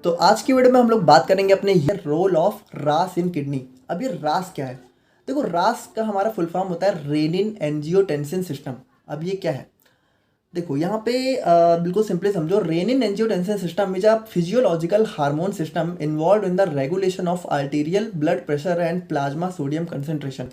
तो आज की वीडियो में हम लोग बात करेंगे अपने ये रोल ऑफ रास इन किडनी। अब ये रास क्या है? देखो, रास का हमारा फुल फॉर्म होता है रेनिन एंजियोटेंसिन सिस्टम। अब ये क्या है? देखो यहाँ पे बिल्कुल सिंपली समझो, renin angiotensin system is a physiological hormone system involve in the regulation of arterial blood pressure and plasma sodium concentration.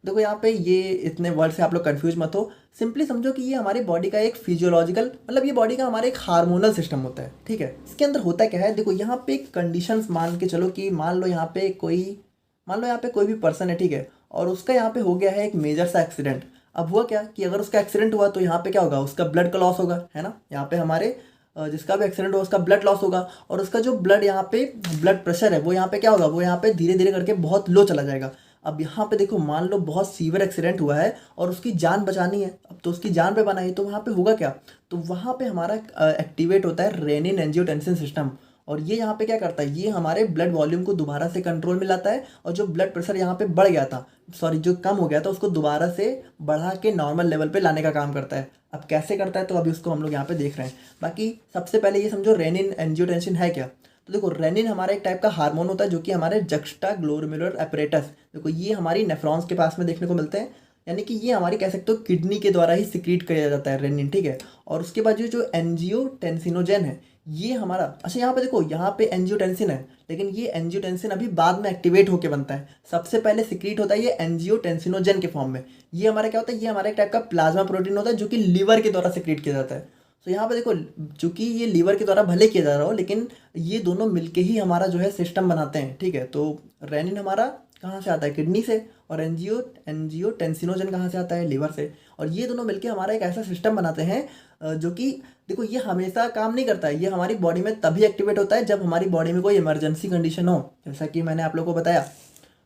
देखो यहाँ पे ये इतने वर्ड से आप लोग कंफ्यूज मत हो। सिंपली समझो कि ये हमारी बॉडी का एक फिजियोलॉजिकल, मतलब ये बॉडी का हमारा एक हार्मोनल सिस्टम होता है। ठीक है, इसके अंदर होता क्या है? देखो यहाँ पे कंडीशंस मान के चलो कि मान लो यहाँ पे कोई भी पर्सन है, ठीक है, और उसका यहाँ पे हो गया है एक मेजर सा एक्सीडेंट। अब हुआ क्या कि अगर उसका एक्सीडेंट हुआ तो यहाँ पे क्या होगा? उसका ब्लड का लॉस होगा, है ना। यहाँ पे हमारे जिसका भी एक्सीडेंट हुआ उसका ब्लड लॉस होगा, और उसका जो ब्लड यहाँ पे ब्लड प्रेशर है वो यहाँ पे क्या होगा? वो यहाँ पे धीरे धीरे करके बहुत लो चला जाएगा। अब यहाँ पे देखो, मान लो बहुत सीवियर एक्सीडेंट हुआ है और उसकी जान बचानी है, अब तो उसकी जान पे बना है, तो वहाँ पे होगा क्या? तो वहाँ पे हमारा एक्टिवेट होता है रेनिन एंजियोटेंसिन सिस्टम। और ये यहाँ पे क्या करता है? ये हमारे ब्लड वॉल्यूम को दोबारा से कंट्रोल में लाता है, और जो ब्लड प्रेशर यहाँ पे बढ़ गया था, सॉरी जो कम हो गया था, उसको दोबारा से बढ़ा के नॉर्मल लेवल पे लाने का काम करता है। अब कैसे करता है तो अभी उसको हम लोग यहाँ पे देख रहे हैं। बाकी सबसे पहले ये समझो रेनिन एंजियोटेंसिन है क्या। तो देखो, रेनिन हमारा एक टाइप का हार्मोन होता है जो कि हमारे जक्स्टा ग्लोमेरुलर एपरेटस, देखो ये हमारी नेफ्रॉन्स के पास में देखने को मिलते हैं। यानी कि ये हमारी कह सकते हो किडनी के द्वारा ही सिक्रीट किया जाता है रेनिन, ठीक है। और उसके बाद जो एंजियोटेंसिनोजन है, ये हमारा, अच्छा यहाँ पे देखो, यहाँ पे एंजियोटेंसिन है, लेकिन ये एंजियोटेंसिन अभी बाद में एक्टिवेट होकर बनता है। सबसे पहले सिक्रीट होता है ये एंजियोटेंसिनोजन के फॉर्म में। ये हमारा क्या होता है? ये हमारा एक टाइप का प्लाज्मा प्रोटीन होता है जो कि लीवर के द्वारा सिक्रीट किया जाता है। तो यहाँ पे देखो, चूंकि ये लीवर के द्वारा भले किया जा रहा हो, लेकिन ये दोनों मिलके ही हमारा जो है सिस्टम बनाते हैं, ठीक है। तो रेनिन हमारा कहाँ से आता है? किडनी से। और एंजियोटेंसिनोजन कहाँ से आता है? लीवर से। और ये दोनों मिलके हमारा एक ऐसा सिस्टम बनाते हैं जो कि देखो, ये हमेशा काम नहीं करता है। ये हमारी बॉडी में तभी एक्टिवेट होता है जब हमारी बॉडी में कोई इमरजेंसी कंडीशन हो, जैसा कि मैंने आप लोगों को बताया।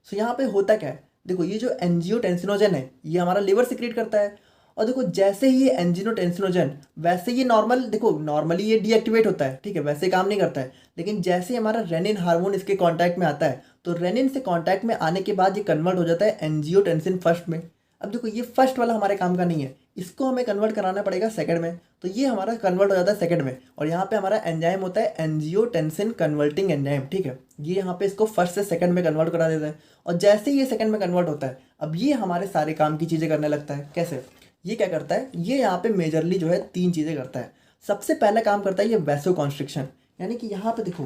सो यहाँ पे होता क्या है? देखो, ये जो एंजियोटेंसिनोजन है ये हमारा लीवर सिक्रीट करता है। और देखो, जैसे ही ये एंजियोटेंसिनोजन, वैसे ये नॉर्मल, देखो नॉर्मली ये डीएक्टिवेट होता है, ठीक है, वैसे काम नहीं करता है। लेकिन जैसे ही हमारा रेनिन हार्मोन इसके कांटेक्ट में आता है, तो रेनिन से कांटेक्ट में आने के बाद ये कन्वर्ट हो जाता है एंजियोटेंसिन फर्स्ट में। अब देखो, ये फर्स्ट वाला हमारे काम का नहीं है, इसको हमें कन्वर्ट कराना पड़ेगा सेकंड में। तो ये हमारा कन्वर्ट हो जाता है सेकंड में, और यहाँ पे हमारा एंजाइम होता है एंजियोटेंसिन कन्वर्टिंग एंजाइम, ठीक है। ये यहाँ पे इसको फर्स्ट से सेकंड में कन्वर्ट करा देता है। और जैसे ही ये सेकंड में कन्वर्ट होता है, अब ये हमारे सारे काम की चीज़ें करने लगता है। कैसे? ये क्या करता है? ये यहाँ पे मेजरली जो है 3 चीज़ें करता है। सबसे पहला काम करता है ये वैसो कॉन्स्ट्रिक्शन। यानी कि यहाँ पे देखो,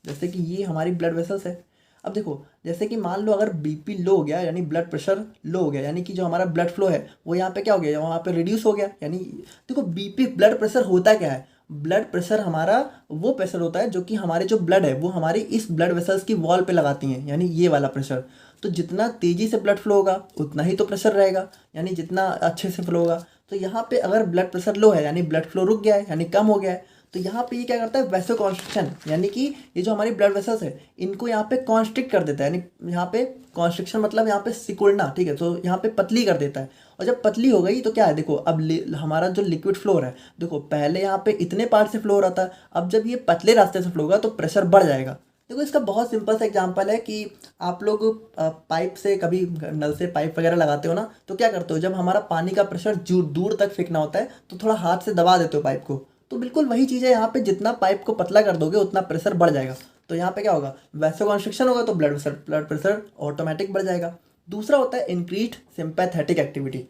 जैसे कि ये हमारी ब्लड वेसल्स है। अब देखो, जैसे कि मान लो अगर बीपी लो हो गया, यानी ब्लड प्रेशर लो हो गया, यानी कि जो हमारा ब्लड फ्लो है वो यहाँ पे क्या हो गया? वहाँ पे रिड्यूस हो गया। यानी देखो, बीपी ब्लड प्रेशर होता क्या है? ब्लड प्रेशर हमारा वो प्रेशर होता है जो कि हमारे जो ब्लड है वो हमारी इस ब्लड वेसल्स की वॉल पे लगाती हैं, यानी ये वाला प्रेशर। तो जितना तेज़ी से ब्लड फ्लो होगा उतना ही तो प्रेशर रहेगा, यानी जितना अच्छे से फ्लो होगा। तो यहाँ पे अगर ब्लड प्रेशर लो है, यानी ब्लड फ्लो रुक गया है, यानी कम हो गया है, तो यहाँ पे ये क्या करता है? वैसो कॉन्स्ट्रिक्शन, यानी कि ये जो हमारी ब्लड वेसल्स है इनको यहाँ पे कॉन्स्ट्रिक्ट कर देता है। यानी यहाँ पे कॉन्स्ट्रिक्शन मतलब यहाँ पे सिकुड़ना, ठीक है। तो यहाँ पे पतली कर देता है। और जब पतली हो गई तो क्या है? देखो, अब हमारा जो लिक्विड फ्लो हो रहा है, देखो पहले यहाँ पे इतने पार्ट से फ्लो हो रहा था, अब जब ये पतले रास्ते से फ्लो होगा तो प्रेशर बढ़ जाएगा। देखो, इसका बहुत सिंपल सा एग्जांपल है कि आप लोग पाइप से कभी नल से पाइप वगैरह लगाते हो ना, तो क्या करते हो? जब हमारा पानी का प्रेशर दूर तक फेंकना होता है तो थोड़ा हाथ से दबा देते हो पाइप को। तो बिल्कुल वही चीज़ है यहाँ पे, जितना पाइप को पतला कर दोगे उतना प्रेशर बढ़ जाएगा। तो यहाँ पे क्या होगा? वैसो कॉन्स्ट्रिक्शन होगा तो ब्लड प्रेशर ऑटोमेटिक बढ़ जाएगा। दूसरा होता है इंक्रीज सिंपैथेटिक एक्टिविटी।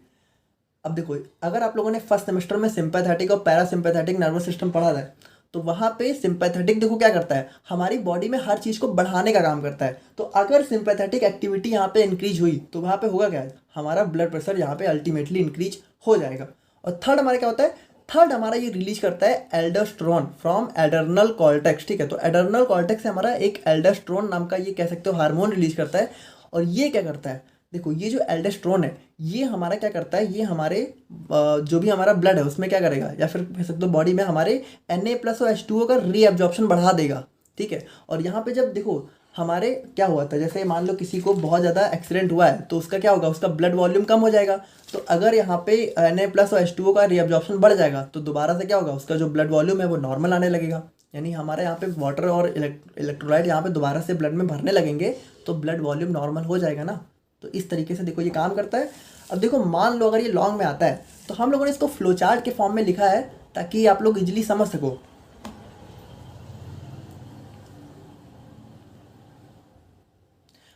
अब देखो, अगर आप लोगों ने फर्स्ट सेमेस्टर में सिंपैथेटिक और पैरासिम्पैथेटिक नर्वस सिस्टम पढ़ा है, तो वहाँ पे सिंपैथेटिक देखो क्या करता है? हमारी बॉडी में हर चीज़ को बढ़ाने का काम करता है। तो अगर सिंपैथेटिक एक्टिविटी यहाँ पे इंक्रीज हुई तो वहाँ पे होगा क्या? हमारा ब्लड प्रेशर यहाँ पे अल्टीमेटली इंक्रीज हो जाएगा। और थर्ड हमारा क्या होता है? थर्ड हमारा ये रिलीज करता है एल्डोस्टेरोन फ्रॉम एडर्नल कॉर्टेक्स, ठीक है। तो एडर्नल कॉर्टेक्स से हमारा एक एल्डोस्टेरोन नाम का, ये कह सकते हो, हार्मोन रिलीज करता है। और ये क्या करता है? देखो, ये जो एल्डोस्टेरोन है ये हमारा क्या करता है? ये हमारे जो भी हमारा ब्लड है उसमें क्या करेगा, या फिर कह सकते हो बॉडी में हमारे Na+ और H2O का रीअब्जॉर्प्शन बढ़ा देगा, ठीक है। और यहाँ पे जब देखो हमारे क्या हुआ था, जैसे मान लो किसी को बहुत ज़्यादा एक्सीडेंट हुआ है तो उसका क्या होगा? उसका ब्लड वॉल्यूम कम हो जाएगा। तो अगर यहाँ पे Na+ और H2O का रीअब्जॉर्प्शन बढ़ जाएगा तो दोबारा से क्या होगा? उसका जो ब्लड वॉल्यूम है वो नॉर्मल आने लगेगा। यानी हमारे यहाँ पे वाटर और इलेक्ट्रोलाइट यहाँ पे दोबारा से ब्लड में भरने लगेंगे तो ब्लड वॉल्यूम नॉर्मल हो जाएगा ना। तो इस तरीके से देखो ये काम करता है। अब देखो, मान लो अगर ये लॉन्ग में आता है तो हम लोगों ने इसको फ्लो चार्ट के फॉर्म में लिखा है ताकि आप लोग इजीली समझ सको।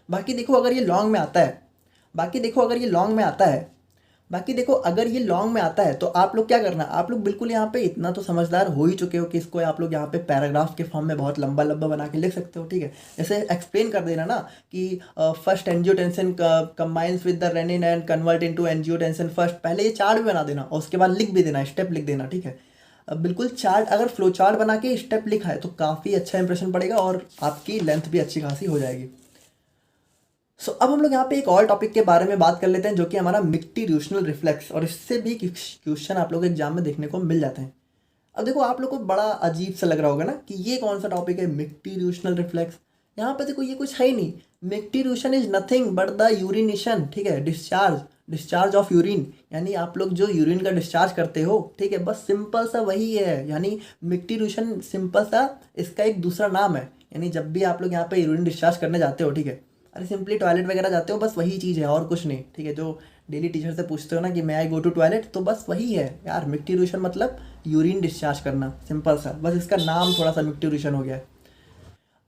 बाकी देखो अगर ये लॉन्ग में आता है, बाकी देखो अगर ये लॉन्ग में आता है, बाकी देखो अगर ये लॉन्ग में आता है तो आप लोग क्या करना, आप लोग बिल्कुल यहाँ पे इतना तो समझदार हो ही चुके हो कि इसको आप लोग यहाँ पे पैराग्राफ के फॉर्म में बहुत लंबा लंबा बना के लिख सकते हो, ठीक है। जैसे एक्सप्लेन कर देना ना कि first angiotensin combines with the renin and convert into angiotensin first, पहले ये चार्ट भी बना देना और उसके बाद लिख भी देना, स्टेप लिख देना, ठीक है। अब बिल्कुल चार्ट, अगर फ्लो चार्ट बना के स्टेप लिखा है तो काफ़ी अच्छा इंप्रेशन पड़ेगा और आपकी लेंथ भी अच्छी खासी हो जाएगी। अब हम लोग यहाँ पे एक और टॉपिक के बारे में बात कर लेते हैं जो कि हमारा मिक्टिट्यूशनल रिफ्लेक्स, और इससे भी क्वेश्चन आप लोग एग्जाम में देखने को मिल जाते हैं। अब देखो आप लोग को बड़ा अजीब सा लग रहा होगा ना कि ये कौन सा टॉपिक है मिक्टिट्यूशनल रिफ्लेक्स। यहाँ पे देखो ये कुछ है ही नहीं। Micturition is nothing but the urination, ठीक है, डिस्चार्ज ऑफ यूरिन, यानी आप लोग जो यूरिन का डिस्चार्ज करते हो, ठीक है, बस सिंपल सा वही है। यानी मिक्टिट्यूशन सिंपल सा इसका एक दूसरा नाम है। यानी जब भी आप लोग यहाँ पे यूरिन डिस्चार्ज करने जाते हो, ठीक है, अरे सिंपली टॉयलेट वगैरह जाते हो, बस वही चीज़ है और कुछ नहीं, ठीक है। जो डेली टीचर से पूछते हो ना कि मैं आई गो टू टॉयलेट, तो बस वही है यार। मिक्टिट्यूशन मतलब यूरिन डिस्चार्ज करना, सिंपल सा, बस इसका नाम थोड़ा सा मिक्टिट्यूशन हो गया है।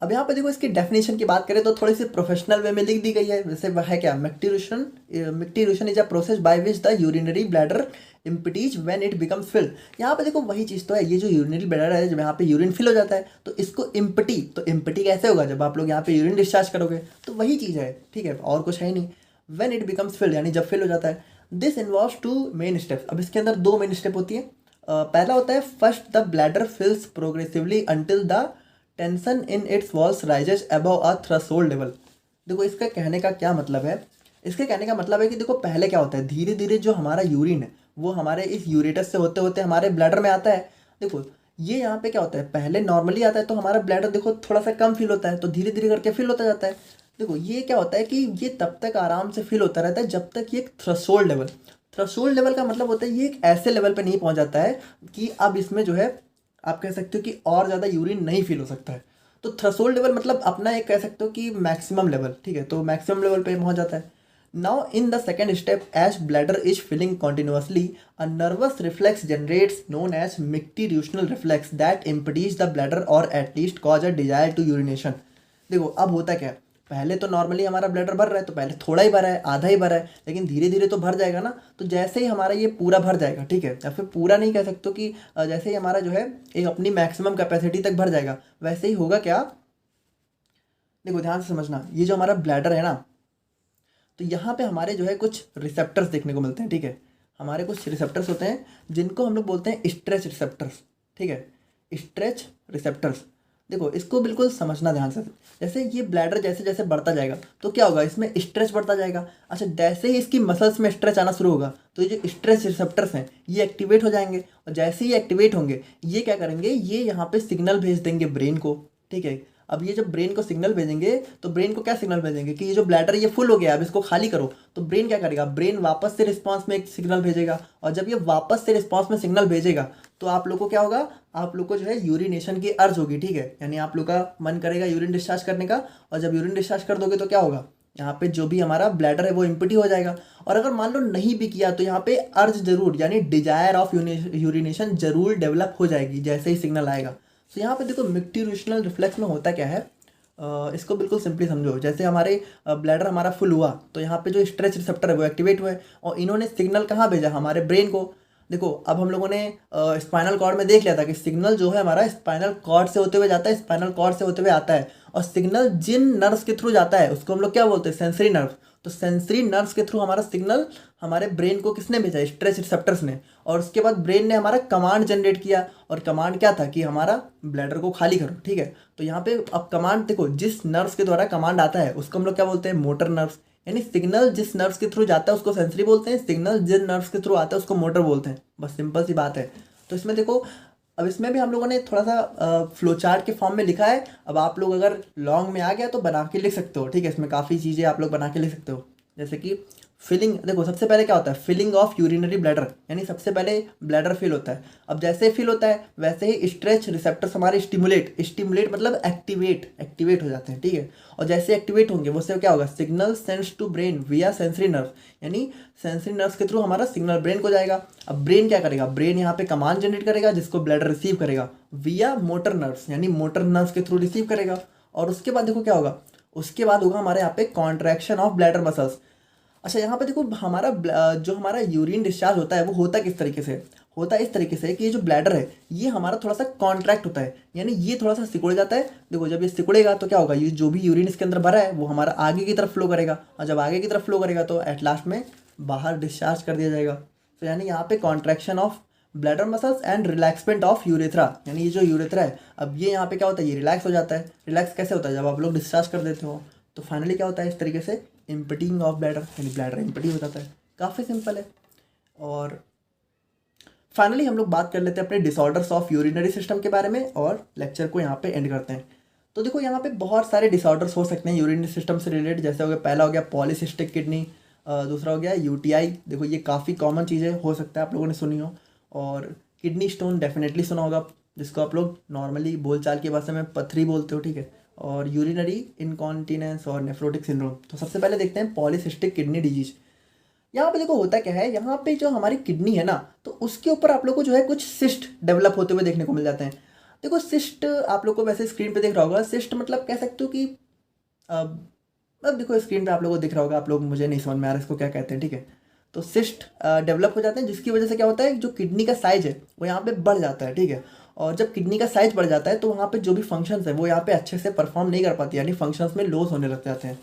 अब यहाँ पे देखो इसकी डेफिनेशन की बात करें तो थोड़ी सी प्रोफेशनल वे में लिख दी गई है। वैसे वह है क्या, micturition is a process by which the urinary bladder empties when it becomes filled. यहाँ पे देखो वही चीज़ तो है, ये जो यूरिनरी ब्लैडर है, जब यहाँ पे यूरिन फिल हो जाता है तो इसको इम्पटी, तो इम्पटी कैसे होगा, जब आप लोग यहाँ पे यूरिन डिस्चार्ज करोगे, तो वही चीज़ है, ठीक है, और कुछ है ही नहीं। व्हेन इट बिकम्स फिल्ड यानी जब फिल हो जाता है। This involves 2 main steps. अब इसके अंदर 2 मेन स्टेप होती है। पहला होता है first the bladder fills progressively until the tension in its walls rises above a threshold level. देखो इसका कहने का क्या मतलब है, इसके कहने का मतलब है कि देखो पहले क्या होता है, धीरे धीरे जो हमारा यूरिन है वो हमारे इस यूरेटस से होते होते हमारे ब्लैडर में आता है। देखो ये यहाँ पे क्या होता है, पहले नॉर्मली आता है तो हमारा ब्लैडर देखो थोड़ा सा कम फिल होता है, तो धीरे धीरे करके फिल होता जाता है। देखो ये क्या होता है कि ये तब तक आराम से फिल होता रहता है जब तक ये थ्रेशोल्ड लेवल का मतलब होता है ये एक ऐसे लेवल पे नहीं पहुंच जाता है कि अब इसमें जो है आप कह सकते हो कि और ज़्यादा यूरिन नहीं फिल हो सकता है। तो थ्रेशोल्ड लेवल मतलब अपना एक कह सकते हो कि मैक्सिमम लेवल, ठीक है, तो मैक्सिमम लेवल पे पहुंच जाता है। Now in the second step as bladder is filling continuously a nervous reflex generates known as micturitional reflex that impedes the bladder और at least cause a desire to urination. देखो अब होता क्या है, पहले तो नॉर्मली हमारा ब्लैडर भर रहा है तो पहले थोड़ा ही भरा है, आधा ही भरा है, लेकिन धीरे धीरे तो भर जाएगा ना। तो जैसे ही हमारा ये पूरा भर जाएगा, ठीक है, या फिर पूरा नहीं कह सकते कि जैसे ही हमारा जो है एक अपनी मैक्सिमम कैपेसिटी तक भर जाएगा, वैसे ही होगा क्या। देखो ध्यान से समझना, ये जो हमारा ब्लैडर है ना, तो यहाँ पे हमारे जो है कुछ रिसेप्टर्स देखने को मिलते हैं, ठीक है। हमारे कुछ रिसेप्टर्स होते हैं जिनको हम लोग बोलते हैं स्ट्रेच रिसेप्टर्स, ठीक है, स्ट्रेच रिसेप्टर्स। देखो इसको बिल्कुल समझना ध्यान से। जैसे ये ब्लैडर जैसे जैसे बढ़ता जाएगा तो क्या होगा, इसमें स्ट्रेच बढ़ता जाएगा। अच्छा जैसे ही इसकी मसल्स में स्ट्रेच आना शुरू होगा तो ये जो स्ट्रेच रिसेप्टर्स हैं ये एक्टिवेट हो जाएंगे, और जैसे ही एक्टिवेट होंगे ये क्या करेंगे, ये यहाँ पे सिग्नल भेज देंगे ब्रेन को, ठीक है। अब ये जब ब्रेन को सिग्नल भेजेंगे तो ब्रेन को क्या सिग्नल भेजेंगे कि ये जो ब्लैडर ये फुल हो गया अब इसको खाली करो। तो ब्रेन क्या करेगा, ब्रेन वापस से रिस्पांस में एक सिग्नल भेजेगा, और जब ये वापस से रिस्पांस में सिग्नल भेजेगा तो आप लोग को क्या होगा, आप लोग को जो है यूरिनेशन की अर्ज होगी, ठीक है, यानी आप लोग का मन करेगा यूरिन डिस्चार्ज करने का। और जब यूरिन डिस्चार्ज कर दोगे तो क्या होगा, यहाँ पे जो भी हमारा ब्लैडर है वो इम्पटी हो जाएगा। और अगर मान लो नहीं भी किया तो यहाँ पे अर्ज जरूर यानी डिजायर ऑफ यूरिनेशन जरूर डेवलप हो जाएगी जैसे ही सिग्नल आएगा। तो यहाँ पे देखो मिक्टिट्यूशनल रिफ्लेक्स में होता क्या है, इसको बिल्कुल सिंपली समझो। जैसे हमारे ब्लैडर हमारा फुल हुआ तो यहाँ पे जो स्ट्रेच रिसेप्टर है वो एक्टिवेट हुए, और इन्होंने सिग्नल कहाँ भेजा, हमारे ब्रेन को। देखो अब हम लोगों ने स्पाइनल कॉर्ड में देख लिया था कि सिग्नल जो है हमारा स्पाइनल कॉर्ड से होते हुए जाता है, स्पाइनल कॉर्ड से होते हुए आता है, और सिग्नल जिन नर्व्स के थ्रू जाता है उसको हम लोग क्या बोलते हैं, सेंसरी नर्व। तो सेंसरी नर्व्स के थ्रू हमारा सिग्नल हमारे ब्रेन को किसने भेजा, स्ट्रेच रिसेप्टर्स ने। और उसके बाद ब्रेन ने हमारा कमांड जनरेट किया, और कमांड क्या था कि हमारा ब्लैडर को खाली करो, ठीक है। तो यहाँ पे अब कमांड देखो, जिस नर्व्स के द्वारा कमांड आता है उसको हम लोग क्या बोलते हैं, मोटर नर्व्स। यानी सिग्नल जिस नर्व्स के थ्रू जाता है उसको सेंसरी बोलते हैं, सिग्नल जिन नर्व्स के थ्रू आता है उसको मोटर बोलते हैं। बस सिंपल सी बात है। तो इसमें देखो अब इसमें भी हम लोगों ने थोड़ा सा फ्लो चार्ट के फॉर्म में लिखा है। अब आप लोग अगर लॉन्ग में आ गया तो बना के लिख सकते हो, ठीक है, इसमें काफ़ी चीज़ें आप लोग बना के लिख सकते हो। जैसे कि फिलिंग, देखो सबसे पहले क्या होता है, फिलिंग ऑफ यूरिनरी ब्लैडर, यानी सबसे पहले ब्लैडर फिल होता है। अब जैसे फिल होता है वैसे ही स्ट्रेच रिसेप्टर्स हमारे स्टिमुलेट मतलब एक्टिवेट हो जाते हैं, ठीक है। और जैसे एक्टिवेट होंगे वो से क्या होगा, सिग्नल सेंस टू ब्रेन विया सेंसरी नर्व, यानी सेंसरी नर्व्स के थ्रू हमारा सिग्नल ब्रेन को जाएगा। अब ब्रेन क्या करेगा, ब्रेन यहाँ पे कमांड जनरेट करेगा जिसको ब्लैडर रिसीव करेगा विया मोटर नर्व्स, यानी मोटर नर्व्स के थ्रू रिसीव करेगा। और उसके बाद देखो क्या होगा, उसके बाद होगा हमारे यहाँ पे कॉन्ट्रैक्शन ऑफ ब्लैडर मसल्स। अच्छा यहाँ पे देखो हमारा जो हमारा यूरिन डिस्चार्ज होता है वो होता किस तरीके से, होता है इस तरीके से कि ये जो ब्लैडर है ये हमारा थोड़ा सा कॉन्ट्रैक्ट होता है, यानी ये थोड़ा सा सिकुड़ जाता है। देखो जब ये सिकुड़ेगा तो क्या होगा, ये जो भी यूरिन इसके अंदर भरा है वो हमारा आगे की तरफ फ्लो करेगा, और जब आगे की तरफ फ्लो करेगा तो एट लास्ट में बाहर डिस्चार्ज कर दिया जाएगा। तो यानी यहाँ पे contraction of bladder muscles and relaxment of urethra, यानी ये जो यूरेथ्रा है अब ये यहाँ पे क्या होता है, ये रिलैक्स हो जाता है। रिलैक्स कैसे होता है, जब आप लोग डिस्चार्ज कर देते हो तो फाइनली क्या होता है इस तरीके से इम्पटिंग ऑफ ब्लैडर, यानी ब्लैडर इम्पटी हो जाता है। काफ़ी सिंपल है। और फाइनली हम लोग बात कर लेते हैं अपने डिसऑर्डर्स ऑफ यूरिनरी सिस्टम के बारे में और लेक्चर को यहाँ पे एंड करते हैं। तो देखो यहाँ पे बहुत सारे डिसऑर्डर्स हो सकते हैं यूरिनरी सिस्टम से रिलेटेड, जैसे हो गया पहला हो गया पॉलीसिस्टिक किडनी, दूसरा हो गया यूटीआई। देखो ये काफ़ी कॉमन चीज़ें हो सकता है आप लोगों ने सुनी हो। और किडनी स्टोन डेफिनेटली सुना होगा, जिसको आप लोग नॉर्मली बोलचाल की भाषा में पथरी बोलते हो, ठीक है। और यूरिनरी इनकॉन्टिनेंस और नेफ्रोटिक सिंड्रोम। तो सबसे पहले देखते हैं पॉलीसिस्टिक किडनी डिजीज। यहाँ पे देखो होता क्या है, यहाँ पे जो हमारी किडनी है ना तो उसके ऊपर आप लोग को जो है कुछ सिस्ट डेवलप होते हुए देखने को मिल जाते हैं। देखो सिस्ट आप लोग को वैसे स्क्रीन पे दिख रहा होगा, सिस्ट मतलब कह सकते हो कि मतलब देखो स्क्रीन पे आप लोगों को दिख रहा होगा, आप लोग मुझे नहीं समझ में आ रहा इसको क्या कहते हैं, ठीक है। तो सिस्ट डेवलप हो जाते हैं जिसकी वजह से क्या होता है, जो किडनी का साइज है वो यहाँ पे बढ़ जाता है, ठीक है। और जब किडनी का साइज बढ़ जाता है तो वहाँ पे जो भी फंक्शंस है वो यहाँ पे अच्छे से परफॉर्म नहीं कर पाती, यानी फंक्शंस में लॉस होने लग जाते हैं।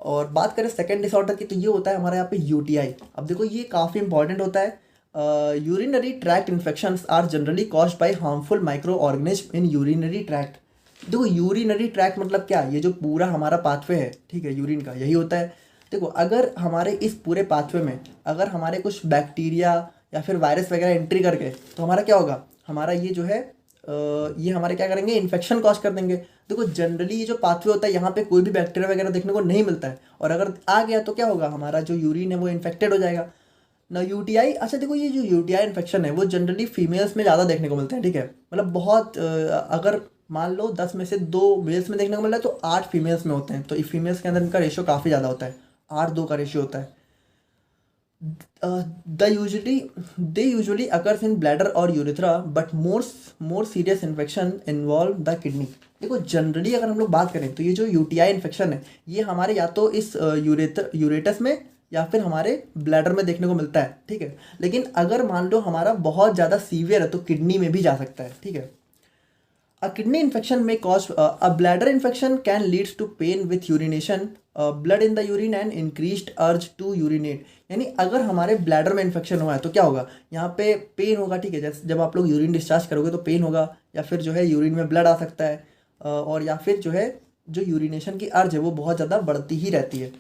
और बात करें सेकेंड डिसऑर्डर की तो ये होता है हमारे यहाँ पे यूटीआई। अब देखो ये काफ़ी इंपॉर्टेंट होता है। Urinary tract infections are generally caused by harmful micro organism in urinary tract. देखो यूरिनरी ट्रैक्ट मतलब क्या, ये जो पूरा हमारा पाथवे है, ठीक है, यूरिन का यही होता है। देखो अगर हमारे इस पूरे पाथवे में अगर हमारे कुछ बैक्टीरिया या फिर वायरस वगैरह एंट्री कर गए तो हमारा क्या होगा, हमारा ये जो है ये हमारे क्या करेंगे, इन्फेक्शन कॉज कर देंगे। देखो जनरली ये जो पाथवे होता है यहाँ पे कोई भी बैक्टीरिया वगैरह देखने को नहीं मिलता है, और अगर आ गया तो क्या होगा, हमारा जो यूरिन है वो इन्फेक्टेड हो जाएगा ना। यूटीआई, अच्छा देखो ये जो यूटीआई इन्फेक्शन है वो जनरली फीमेल्स में ज़्यादा देखने को मिलते हैं, ठीक है। मतलब बहुत अगर मान लो 10 में से 2 मेल्स में देखने को मिल रहा है तो 8 फीमेल्स में होते हैं, तो फीमेल्स के अंदर इनका रेशियो काफ़ी ज़्यादा होता है, 8-2 का रेशियो होता है। They usually occurs in bladder or urethra, but more serious infection involve the kidney। देखो जनरली अगर हम लोग बात करें तो ये जो यूटीआई इन्फेक्शन है ये हमारे या तो इस यूरेटस में या फिर हमारे ब्लैडर में देखने को मिलता है, ठीक है। लेकिन अगर मान लो हमारा बहुत ज़्यादा सीवियर है तो किडनी में भी जा सकता है, ठीक है। A kidney infection may cause a bladder infection can lead to pain with urination, blood in the urine and increased urge to urinate। यानी अगर हमारे ब्लैडर में इन्फेक्शन हुआ है तो क्या होगा, यहाँ पे पेन होगा, ठीक है। जैसे जब आप लोग यूरिन डिस्चार्ज करोगे तो पेन होगा, या फिर जो है यूरिन में ब्लड आ सकता है, और या फिर जो है जो यूरिनेशन की अर्ज है वो बहुत ज़्यादा बढ़ती ही रहती है,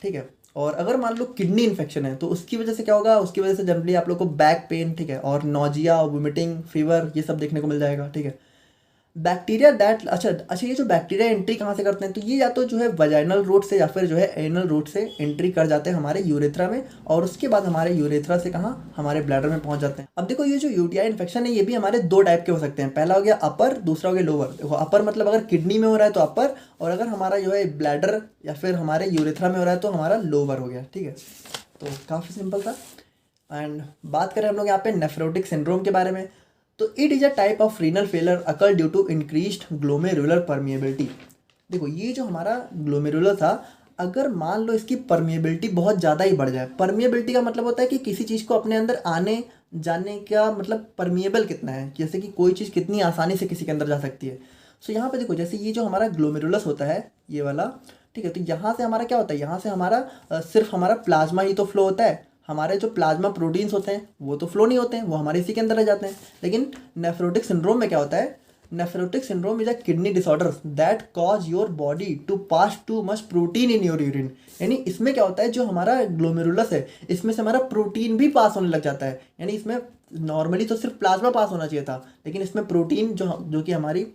ठीक है। और अगर मान लो किडनी इन्फेक्शन है तो उसकी वजह से क्या होगा, उसकी वजह से जनरली आप लोग को बैक पेन, ठीक है, और नोजिया, वोमिटिंग, फीवर ये सब देखने को मिल जाएगा, ठीक है। बैक्टीरिया दैट, अच्छा ये जो बैक्टीरिया एंट्री कहाँ से करते हैं, तो ये या तो जो है वजाइनल रूट से या फिर जो है एनल रूट से एंट्री कर जाते हैं हमारे यूरेथ्रा में, और उसके बाद हमारे यूरेथ्रा से कहाँ, हमारे ब्लैडर में पहुँच जाते हैं। अब देखो ये जो यूटीआई इन्फेक्शन है ये भी हमारे 2 टाइप के हो सकते हैं, पहला हो गया अपर, दूसरा हो गया लोअर। देखो अपर मतलब अगर किडनी में हो रहा है तो अपर, और अगर हमारा जो है ब्लैडर या फिर हमारे यूरेथ्रा में हो रहा है तो हमारा लोअर हो गया, ठीक है। तो काफ़ी सिंपल था। एंड बात करें हम लोग यहाँ पे नेफ्रोटिक सिंड्रोम के बारे में, तो it is a type of renal failure occur due to increased glomerular permeability. देखो ये जो हमारा ग्लोमेरुलर था, अगर मान लो इसकी परमिएबिलिटी बहुत ज़्यादा ही बढ़ जाए, परमिएबिलिटी का मतलब होता है कि किसी चीज़ को अपने अंदर आने जाने का मतलब परमिएबल कितना है, जैसे कि कोई चीज़ कितनी आसानी से किसी के अंदर जा सकती है। सो यहाँ पे देखो जैसे ये जो हमारा ग्लोमेरुलस होता है ये वाला, ठीक है, तो यहाँ से हमारा क्या होता है, यहाँ से हमारा सिर्फ हमारा प्लाज्मा ही तो फ्लो होता है, हमारे जो प्लाज्मा प्रोटीन्स होते हैं वो तो फ्लो नहीं होते हैं, वो हमारे इसी के अंदर रह जाते हैं। लेकिन नेफ्रोटिक सिंड्रोम में क्या होता है, nephrotic syndrome is a kidney disorder that cause your body to pass too much protein in your urine. यानी इसमें क्या होता है, जो हमारा ग्लोमेरुलस है इसमें से हमारा प्रोटीन भी पास होने लग जाता है। यानी इसमें नॉर्मली तो सिर्फ प्लाज्मा पास होना चाहिए था, लेकिन इसमें प्रोटीन जो कि हमारी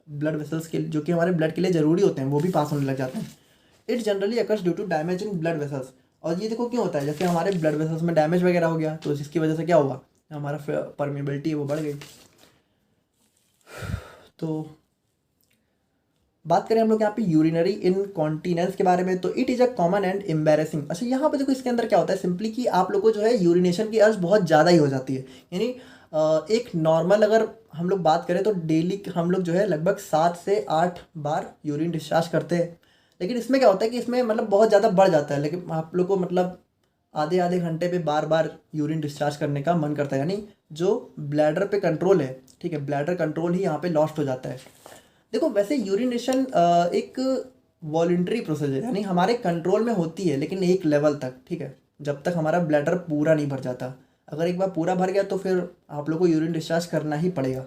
ब्लड वेसल्स के, जो कि हमारे ब्लड के लिए ज़रूरी होते हैं, वो भी पास होने लग जाते हैं। It generally occurs due to damage in blood vessels. और ये देखो क्यों होता है, जैसे हमारे ब्लड वेसल्स में डैमेज वगैरह हो गया तो इसकी वजह से क्या हुआ, हमारा परमिएबिलिटी है वो बढ़ गई। तो बात करें हम लोग यहाँ पे यूरिनरी इनकॉन्टिनेंस के बारे में, तो it is a common and embarrassing. अच्छा यहाँ पे देखो इसके अंदर क्या होता है, सिंपली कि आप लोग को जो है यूरिनेशन की अर्ज बहुत ज़्यादा ही हो जाती है। यानी एक नॉर्मल अगर हम लोग बात करें तो डेली हम लोग जो है लगभग 7 से 8 बार यूरिन डिस्चार्ज करते हैं, लेकिन इसमें क्या होता है कि इसमें मतलब बहुत ज़्यादा बढ़ जाता है, लेकिन आप लोग को मतलब आधे आधे घंटे पे बार बार यूरिन डिस्चार्ज करने का मन करता है, यानी जो ब्लैडर पे कंट्रोल है, ठीक है, ब्लैडर कंट्रोल ही यहाँ पे लॉस्ट हो जाता है। देखो वैसे यूरिनेशन एक वॉलंटरी प्रोसेस है, यानी हमारे कंट्रोल में होती है लेकिन एक लेवल तक, ठीक है, जब तक हमारा ब्लैडर पूरा नहीं भर जाता। अगर एक बार पूरा भर गया तो फिर आप लोग को यूरिन डिस्चार्ज करना ही पड़ेगा।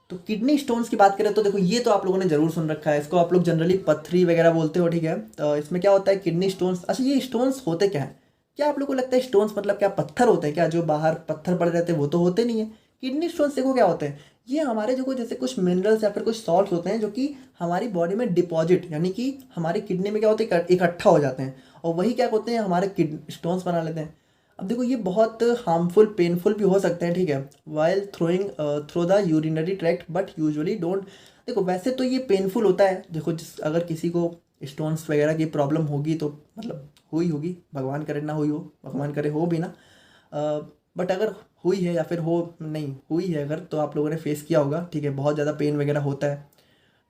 तो किडनी स्टोन्स की बात करें तो देखो ये तो आप लोगों ने जरूर सुन रखा है, इसको आप लोग जनरली पथरी वगैरह बोलते हो, ठीक है। तो इसमें क्या होता है किडनी स्टोन्स, अच्छा ये स्टोन्स होते क्या हैं? क्या आप लोग को लगता है स्टोन्स मतलब क्या पत्थर होते हैं क्या, जो बाहर पत्थर पड़े रहते हैं? वो तो होते नहीं है। किडनी स्टोन्स देखो क्या होते हैं, ये हमारे जो जैसे कुछ मिनरल्स या फिर कुछ सॉल्ट्स होते हैं जो कि हमारी बॉडी में डिपॉजिट, यानी कि हमारी किडनी में क्या होते हैं इकट्ठा हो जाते हैं, और वही क्या होते हैं हमारे किडनी स्टोन्स बना लेते हैं। अब देखो ये बहुत हार्मफुल पेनफुल भी हो सकते हैं, ठीक है, while throwing through the urinary tract, but usually don't. देखो वैसे तो ये पेनफुल होता है, देखो अगर किसी को स्टोन्स वगैरह की प्रॉब्लम होगी तो मतलब हुई होगी, भगवान करे ना हुई हो, भगवान करे हो भी ना, बट अगर हुई है या फिर हो नहीं हुई है अगर, तो आप लोगों ने फेस किया होगा, ठीक है, बहुत ज़्यादा पेन वगैरह होता है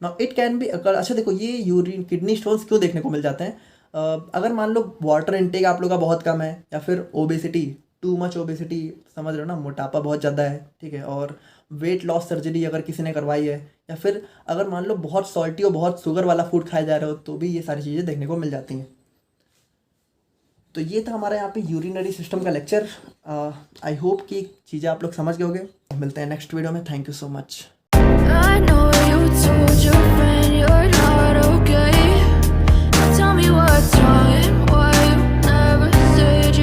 ना। इट कैन बी अगर, अच्छा देखो ये यूरिन किडनी स्टोन्स क्यों देखने को मिल जाते हैं? अगर मान लो वाटर इनटेक आप लोग का बहुत कम है, या फिर ओबेसिटी, टू मच ओबेसिटी, समझ रहे हो ना, मोटापा बहुत ज़्यादा है, ठीक है, और वेट लॉस सर्जरी अगर किसी ने करवाई है, या फिर अगर मान लो बहुत सॉल्टी और बहुत शुगर वाला फूड खाया जा रहे हो, तो भी ये सारी चीज़ें देखने को मिल जाती हैं। तो ये था हमारा यहाँ पे यूरिनरी सिस्टम का लेक्चर। आई होप कि चीज़ें आप लोग समझ गए होंगे। मिलते हैं नेक्स्ट वीडियो में। Thank you so much. I know you told your friend you're not okay. Tell me what's wrong.